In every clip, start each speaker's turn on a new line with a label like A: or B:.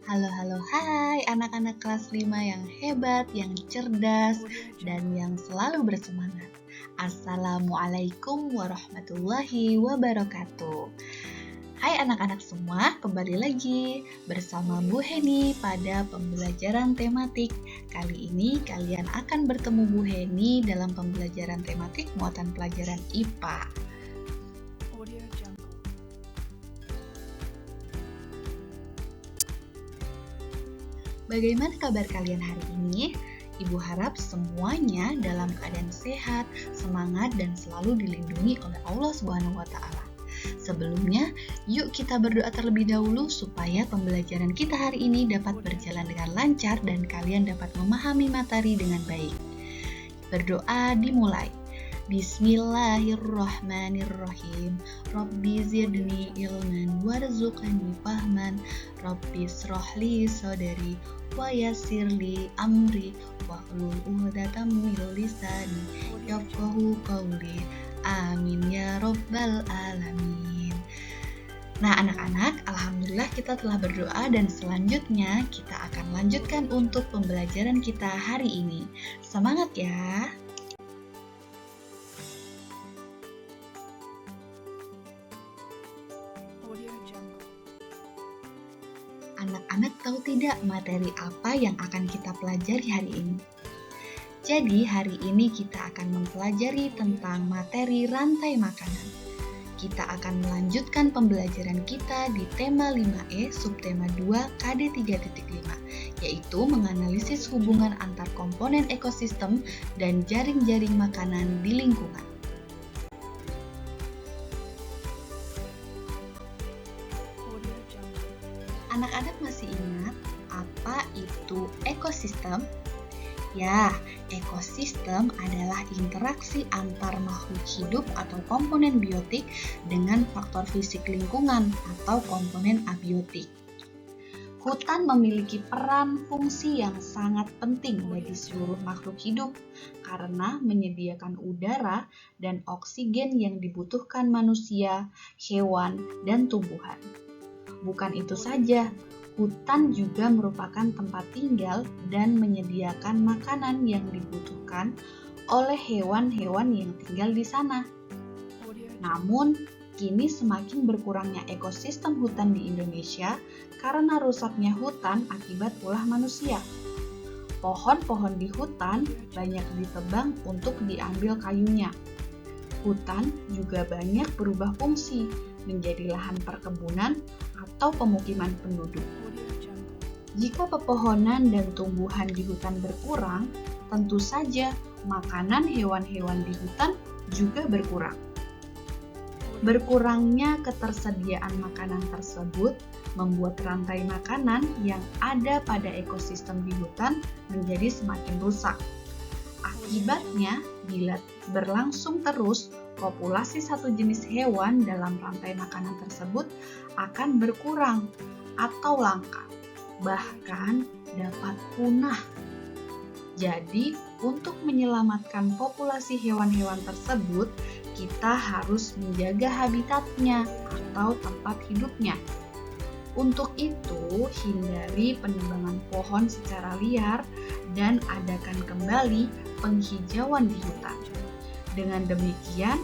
A: Halo, hai anak-anak kelas 5 yang hebat, yang cerdas, dan yang selalu bersemangat. Assalamualaikum warahmatullahi wabarakatuh. Hai anak-anak semua, kembali lagi bersama Bu Heni pada pembelajaran tematik. Kali ini kalian akan bertemu Bu Heni dalam pembelajaran tematik muatan pelajaran IPA. Bagaimana kabar kalian hari ini? Ibu harap semuanya dalam keadaan sehat, semangat, dan selalu dilindungi oleh Allah SWT. Sebelumnya, yuk kita berdoa terlebih dahulu supaya pembelajaran kita hari ini dapat berjalan dengan lancar dan kalian dapat memahami materi dengan baik. Berdoa dimulai. Bismillahirrahmanirrahim. Rabbi zidni ilman warzuqni fahman. Rabbi shrahli sadri wa yassirli amri wahlul 'uqdatam min lisani yafqahu qawli. Amin ya rabbal alamin. Nah anak-anak, alhamdulillah kita telah berdoa dan selanjutnya kita akan lanjutkan untuk pembelajaran kita hari ini. Semangat ya! Anak-anak tahu tidak materi apa yang akan kita pelajari hari ini? Jadi hari ini kita akan mempelajari tentang materi rantai makanan. Kita akan melanjutkan pembelajaran kita di tema 5E subtema 2 KD 3.5, yaitu menganalisis hubungan antar komponen ekosistem dan jaring-jaring makanan di lingkungan. Anak-anak masih ingat apa itu ekosistem? Ya, ekosistem adalah interaksi antar makhluk hidup atau komponen biotik dengan faktor fisik lingkungan atau komponen abiotik. Hutan memiliki peran fungsi yang sangat penting bagi seluruh makhluk hidup karena menyediakan udara dan oksigen yang dibutuhkan manusia, hewan, dan tumbuhan. Bukan itu saja, hutan juga merupakan tempat tinggal dan menyediakan makanan yang dibutuhkan oleh hewan-hewan yang tinggal di sana. Namun, kini semakin berkurangnya ekosistem hutan di Indonesia karena rusaknya hutan akibat ulah manusia. Pohon-pohon di hutan banyak ditebang untuk diambil kayunya. Hutan juga banyak berubah fungsi menjadi lahan perkebunan atau pemukiman penduduk. Jika pepohonan dan tumbuhan di hutan berkurang, tentu saja makanan hewan-hewan di hutan juga berkurang. Berkurangnya ketersediaan makanan tersebut membuat rantai makanan yang ada pada ekosistem di hutan menjadi semakin rusak. Akibatnya, bila berlangsung terus, populasi satu jenis hewan dalam rantai makanan tersebut akan berkurang atau langka, bahkan dapat punah. Jadi, untuk menyelamatkan populasi hewan-hewan tersebut, kita harus menjaga habitatnya atau tempat hidupnya. Untuk itu, hindari penebangan pohon secara liar dan adakan kembali penghijauan di hutan. Dengan demikian,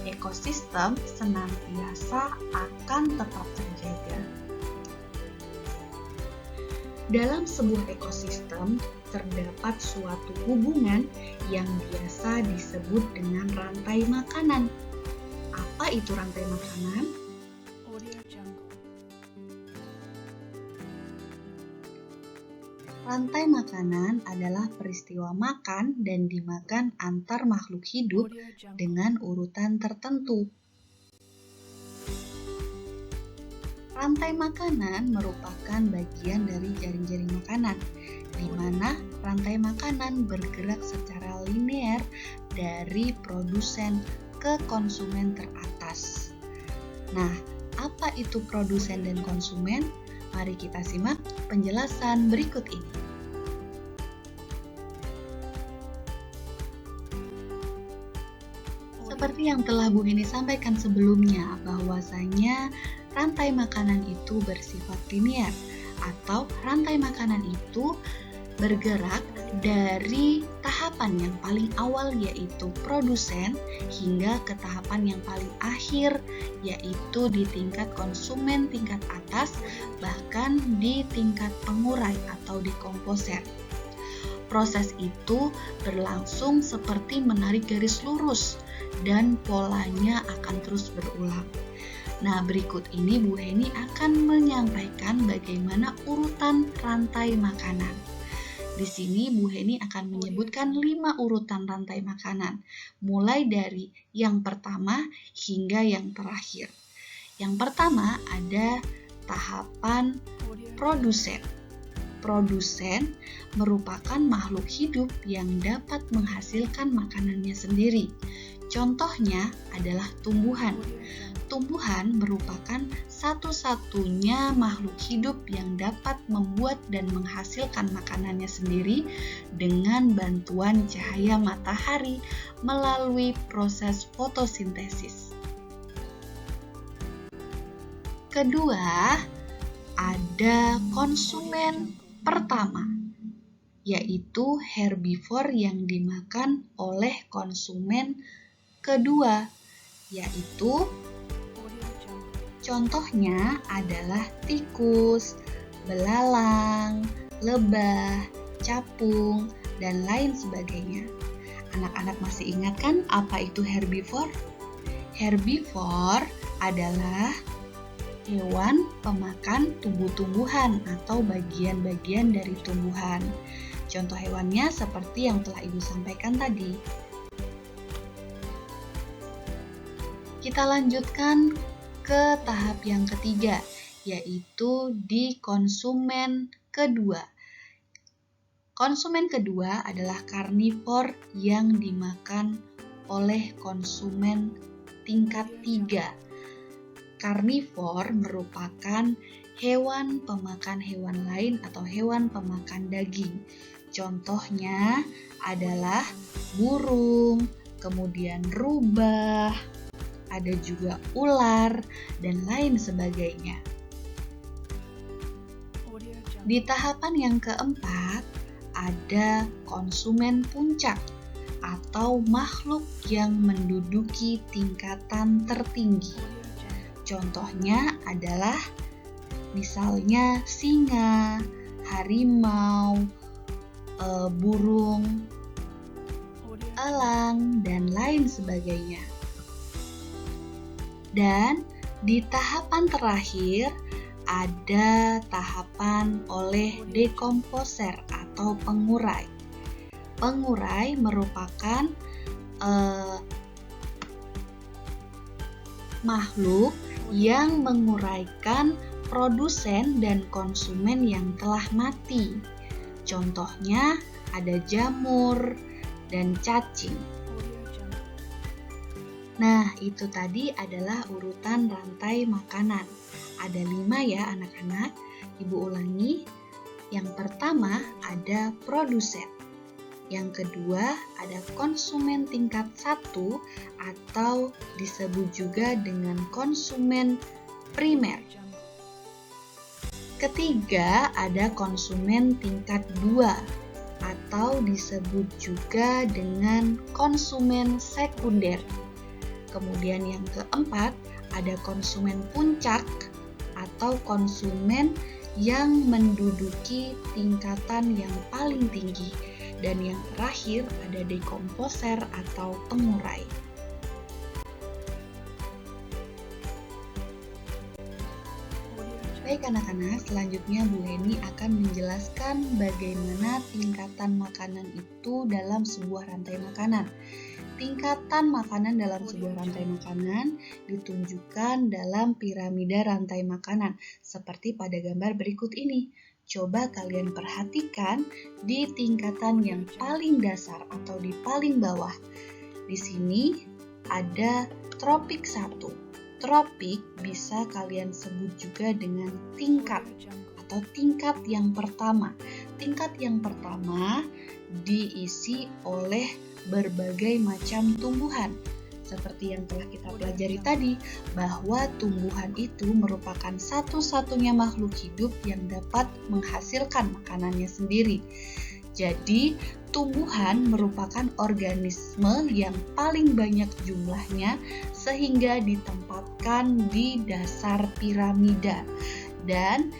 A: ekosistem senantiasa akan tetap terjaga. Dalam sebuah ekosistem, terdapat suatu hubungan yang biasa disebut dengan rantai makanan. Apa itu rantai makanan? Rantai makanan adalah peristiwa makan dan dimakan antar makhluk hidup dengan urutan tertentu. Rantai makanan merupakan bagian dari jaring-jaring makanan, di mana rantai makanan bergerak secara linear dari produsen ke konsumen teratas. Nah, apa itu produsen dan konsumen? Mari kita simak penjelasan berikut ini. Seperti yang telah Bu Heni sampaikan sebelumnya, bahwasanya rantai makanan itu bersifat linear. atau rantai makanan itu bergerak dari tahapan yang paling awal yaitu produsen hingga ke tahapan yang paling akhir yaitu di tingkat konsumen tingkat atas, bahkan di tingkat pengurai atau dekomposer. Proses itu berlangsung seperti menarik garis lurus dan polanya akan terus berulang. Nah, berikut ini Bu Heni akan menyampaikan bagaimana urutan rantai makanan. Di sini Bu Heni akan menyebutkan 5 urutan rantai makanan, mulai dari yang pertama hingga yang terakhir. Yang pertama ada tahapan produsen. Produsen merupakan makhluk hidup yang dapat menghasilkan makanannya sendiri. Contohnya adalah tumbuhan. Tumbuhan merupakan satu-satunya makhluk hidup yang dapat membuat dan menghasilkan makanannya sendiri dengan bantuan cahaya matahari melalui proses fotosintesis. Kedua, ada konsumen pertama, yaitu herbivor yang dimakan oleh konsumen kedua, yaitu contohnya adalah tikus, belalang, lebah, capung, dan lain sebagainya. Anak-anak masih ingat kan apa itu herbivor? Herbivor adalah hewan pemakan tumbuh-tumbuhan atau bagian-bagian dari tumbuhan. Contoh hewannya seperti yang telah Ibu sampaikan tadi. Kita lanjutkan ke tahap yang ketiga, yaitu di konsumen kedua. Konsumen kedua adalah karnivor yang dimakan oleh konsumen tingkat 3. Karnivor merupakan hewan pemakan hewan lain atau hewan pemakan daging. Contohnya adalah burung, kemudian rubah, ada juga ular, dan lain sebagainya. Di tahapan yang keempat, ada konsumen puncak atau makhluk yang menduduki tingkatan tertinggi. Contohnya adalah misalnya singa, harimau, burung, elang, dan lain sebagainya. Dan di tahapan terakhir ada tahapan oleh dekomposer atau pengurai. Pengurai merupakan makhluk yang menguraikan produsen dan konsumen yang telah mati. Contohnya ada jamur dan cacing. Nah, itu tadi adalah urutan rantai makanan. Ada 5 ya anak-anak. Ibu ulangi. Yang pertama ada produsen. Yang kedua ada konsumen tingkat 1 atau disebut juga dengan konsumen primer. Ketiga ada konsumen tingkat 2 atau disebut juga dengan konsumen sekunder. Kemudian yang keempat ada konsumen puncak atau konsumen yang menduduki tingkatan yang paling tinggi. Dan yang terakhir ada dekomposer atau pengurai. Baik anak-anak, selanjutnya Bu Heni akan menjelaskan bagaimana tingkatan makanan itu dalam sebuah rantai makanan. Tingkatan makanan dalam sebuah rantai makanan ditunjukkan dalam piramida rantai makanan, seperti pada gambar berikut ini. Coba kalian perhatikan di tingkatan yang paling dasar atau di paling bawah. Di sini ada tropik 1. Tropik bisa kalian sebut juga dengan tingkat atau tingkat yang pertama. Tingkat yang pertama diisi oleh berbagai macam tumbuhan. Seperti yang telah kita pelajari tadi, bahwa tumbuhan itu merupakan satu-satunya makhluk hidup yang dapat menghasilkan makanannya sendiri. Jadi, tumbuhan merupakan organisme yang paling banyak jumlahnya sehingga ditempatkan di dasar piramida dan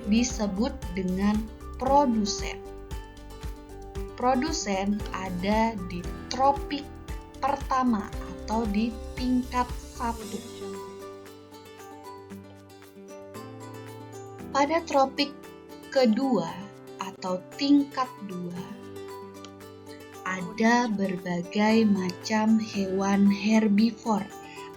A: disebut dengan produsen. Produsen ada di tropik pertama atau di tingkat 1. Pada tropik kedua atau tingkat 2 ada berbagai macam hewan herbivor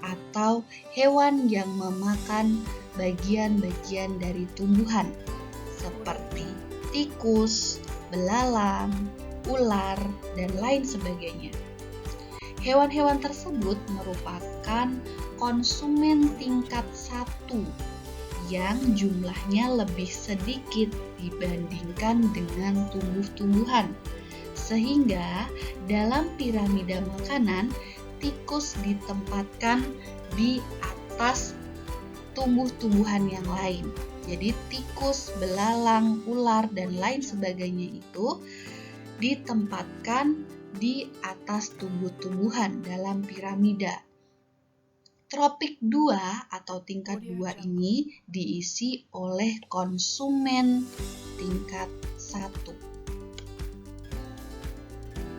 A: atau hewan yang memakan bagian-bagian dari tumbuhan seperti tikus, belalang, ular, dan lain sebagainya. Hewan-hewan tersebut merupakan konsumen tingkat 1 yang jumlahnya lebih sedikit dibandingkan dengan tumbuh-tumbuhan. Sehingga dalam piramida makanan, tikus ditempatkan di atas tumbuh-tumbuhan yang lain. Jadi tikus, belalang, ular, dan lain sebagainya itu ditempatkan di atas tumbuh-tumbuhan dalam piramida. Tropik 2 atau tingkat 2 ini diisi oleh konsumen tingkat 1.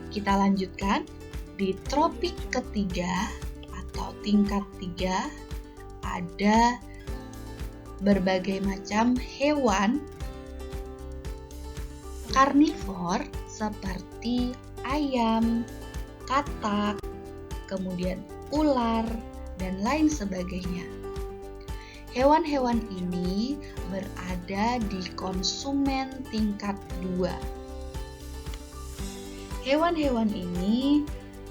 A: Kita lanjutkan. Di tropik ketiga atau tingkat 3 ada berbagai macam hewan karnivor seperti ayam, katak, kemudian ular, dan lain sebagainya. Hewan-hewan ini berada di konsumen tingkat 2. Hewan-hewan ini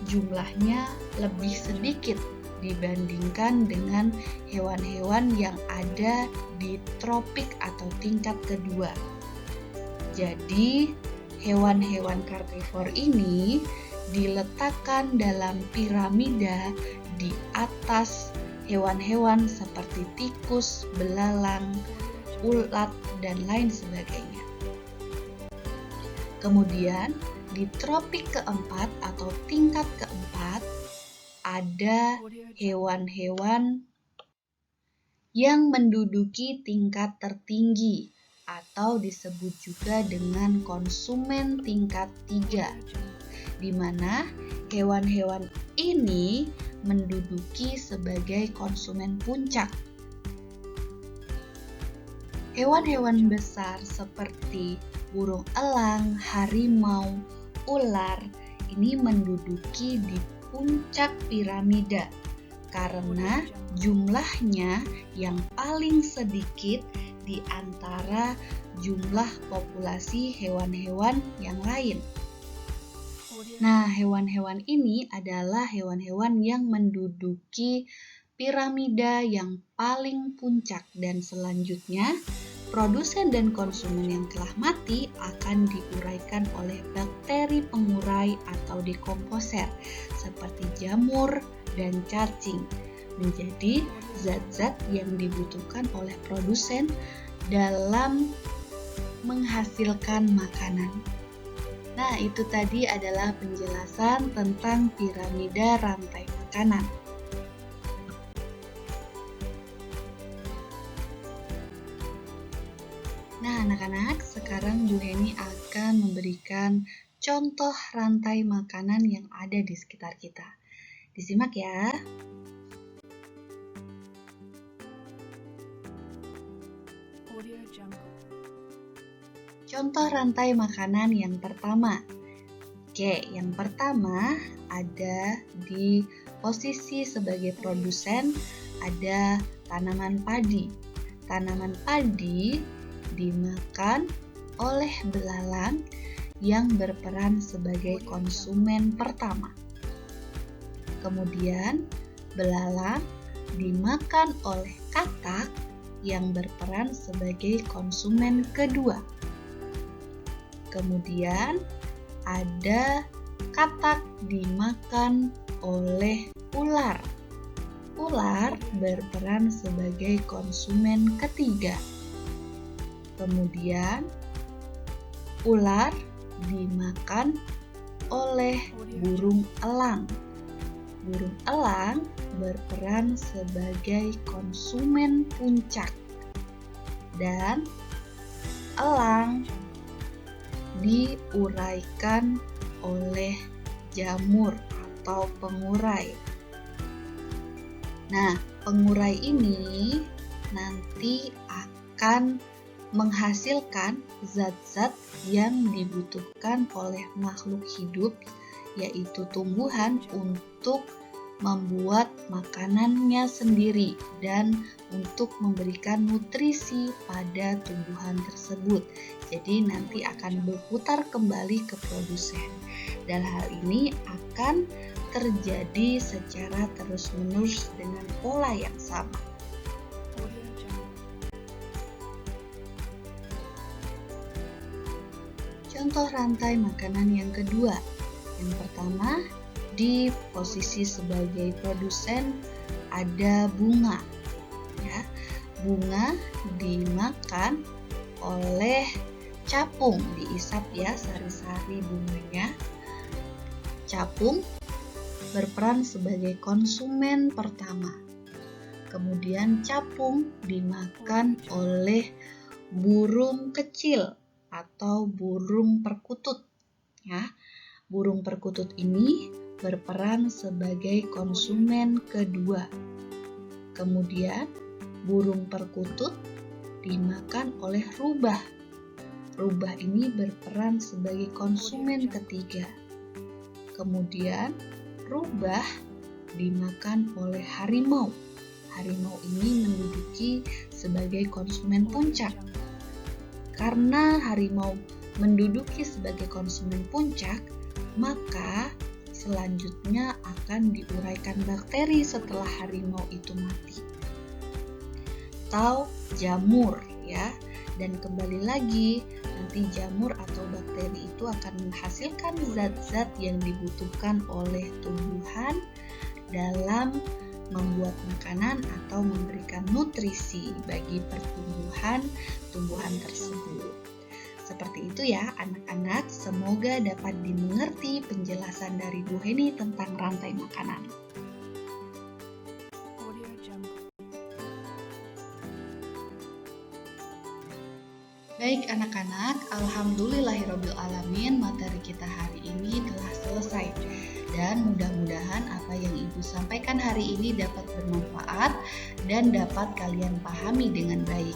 A: jumlahnya lebih sedikit dibandingkan dengan hewan-hewan yang ada di tropik atau tingkat kedua. Jadi, hewan-hewan karnivor ini diletakkan dalam piramida di atas hewan-hewan seperti tikus, belalang, ulat, dan lain sebagainya. Kemudian, di tropik keempat atau tingkat keempat ada hewan-hewan yang menduduki tingkat tertinggi atau disebut juga dengan konsumen tingkat 3, di mana hewan-hewan ini menduduki sebagai konsumen puncak. Hewan-hewan besar seperti burung elang, harimau, ular ini menduduki di puncak piramida karena jumlahnya yang paling sedikit di antara jumlah populasi hewan-hewan yang lain. Nah, hewan-hewan ini adalah hewan-hewan yang menduduki piramida yang paling puncak, dan selanjutnya produsen dan konsumen yang telah mati akan diuraikan oleh bakteri pengurai atau dekomposer seperti jamur dan cacing menjadi zat-zat yang dibutuhkan oleh produsen dalam menghasilkan makanan. Nah, itu tadi adalah penjelasan tentang piramida rantai makanan. Nah, anak-anak, sekarang Bu Heni akan memberikan contoh rantai makanan yang ada di sekitar kita. Disimak ya. Contoh rantai makanan yang pertama. Oke, yang pertama ada di posisi sebagai produsen ada tanaman padi. Tanaman padi dimakan oleh belalang yang berperan sebagai konsumen pertama. Kemudian, belalang dimakan oleh katak yang berperan sebagai konsumen kedua. Kemudian, ada katak dimakan oleh Ular. Ular berperan sebagai konsumen ketiga. Kemudian, ular dimakan oleh burung elang. Burung elang berperan sebagai konsumen puncak. Dan elang diuraikan oleh jamur atau pengurai. Nah, pengurai ini nanti akan menghasilkan zat-zat yang dibutuhkan oleh makhluk hidup, yaitu tumbuhan, untuk membuat makanannya sendiri dan untuk memberikan nutrisi pada tumbuhan tersebut. Jadi nanti akan berputar kembali ke produsen. Dan hal ini akan terjadi secara terus-menerus dengan pola yang sama. Contoh rantai makanan yang kedua. Yang pertama, di posisi sebagai produsen ada bunga. Ya, bunga dimakan oleh capung, diisap ya sari-sari bunganya. Capung berperan sebagai konsumen pertama. Kemudian capung dimakan oleh burung kecil atau burung perkutut. Ya, burung perkutut ini berperan sebagai konsumen kedua. Kemudian burung perkutut dimakan oleh rubah. Rubah ini berperan sebagai konsumen ketiga. Kemudian rubah dimakan oleh harimau. Harimau ini menduduki sebagai konsumen puncak. Karena harimau menduduki sebagai konsumen puncak, maka selanjutnya akan diuraikan bakteri setelah harimau itu mati. Atau jamur ya. Dan kembali lagi, nanti jamur atau bakteri itu akan menghasilkan zat-zat yang dibutuhkan oleh tumbuhan dalam membuat makanan atau memberikan nutrisi bagi tumbuhan tersebut. Seperti itu ya anak-anak, semoga dapat dimengerti penjelasan dari Bu Heni tentang rantai makanan. Baik anak-anak, alhamdulillahirobbilalamin, materi kita hari ini telah selesai. Dan mudah-mudahan apa yang Ibu sampaikan hari ini dapat bermanfaat dan dapat kalian pahami dengan baik.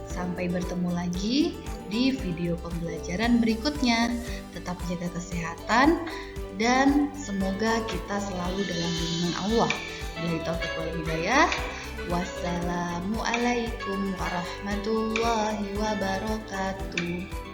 A: Sampai bertemu lagi di video pembelajaran berikutnya. Tetap jaga kesehatan dan semoga kita selalu dalam lindungan Allah. Billahi taufiq wal hidayah. Wassalamualaikum warahmatullahi wabarakatuh.